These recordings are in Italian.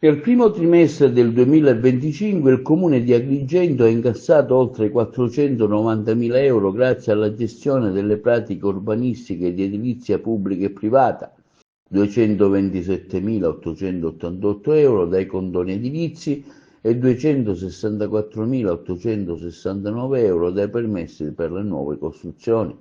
Nel primo trimestre del 2025 il Comune di Agrigento ha incassato oltre 490.000 euro grazie alla gestione delle pratiche urbanistiche di edilizia pubblica e privata, 227.888 euro dai condoni edilizi e 264.869 euro dai permessi per le nuove costruzioni.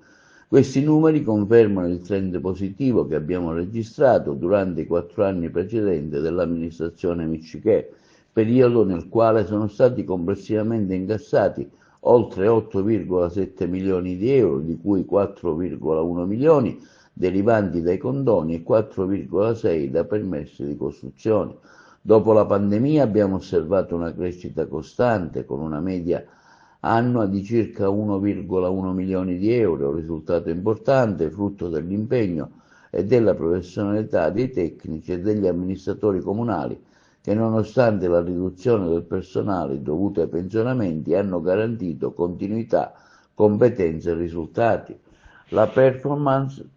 Questi numeri confermano il trend positivo che abbiamo registrato durante i 4 anni precedenti dell'amministrazione Miccichè, periodo nel quale sono stati complessivamente incassati oltre 8,7 milioni di euro, di cui 4,1 milioni derivanti dai condoni e 4,6 da permessi di costruzione. Dopo la pandemia abbiamo osservato una crescita costante con una media annua di circa 1,1 milioni di euro, risultato importante, frutto dell'impegno e della professionalità dei tecnici e degli amministratori comunali che, nonostante la riduzione del personale dovuta ai pensionamenti, hanno garantito continuità, competenze e risultati. La performance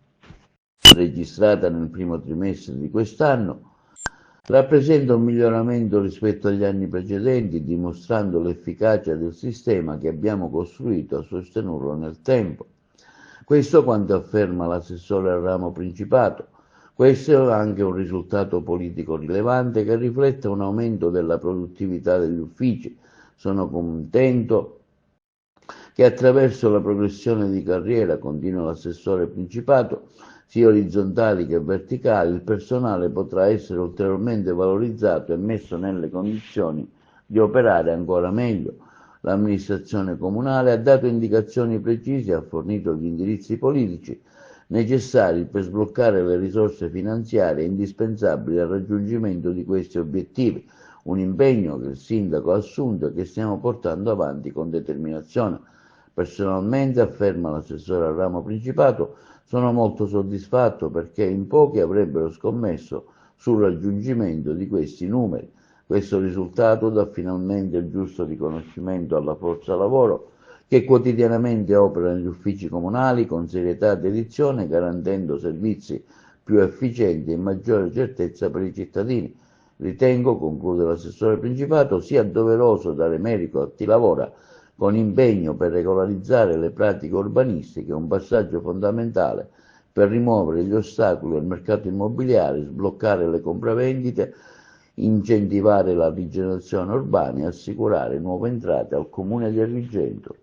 registrata nel primo trimestre di quest'anno rappresenta un miglioramento rispetto agli anni precedenti, dimostrando l'efficacia del sistema che abbiamo costruito a sostenerlo nel tempo. Questo quanto afferma l'assessore al ramo Principato. Questo è anche un risultato politico rilevante che riflette un aumento della produttività degli uffici. Sono contento che attraverso la progressione di carriera, continua l'assessore Principato, sia orizzontali che verticali, il personale potrà essere ulteriormente valorizzato e messo nelle condizioni di operare ancora meglio. L'amministrazione comunale ha dato indicazioni precise e ha fornito gli indirizzi politici necessari per sbloccare le risorse finanziarie indispensabili al raggiungimento di questi obiettivi, un impegno che il sindaco ha assunto e che stiamo portando avanti con determinazione. Personalmente, afferma l'assessore al ramo Principato, sono molto soddisfatto perché in pochi avrebbero scommesso sul raggiungimento di questi numeri. Questo risultato dà finalmente il giusto riconoscimento alla forza lavoro che quotidianamente opera negli uffici comunali con serietà e dedizione, garantendo servizi più efficienti e maggiore certezza per i cittadini. Ritengo, conclude l'assessore Principato, sia doveroso dare merito a chi lavora con impegno per regolarizzare le pratiche urbanistiche, un passaggio fondamentale per rimuovere gli ostacoli al mercato immobiliare, sbloccare le compravendite, incentivare la rigenerazione urbana e assicurare nuove entrate al Comune di Agrigento.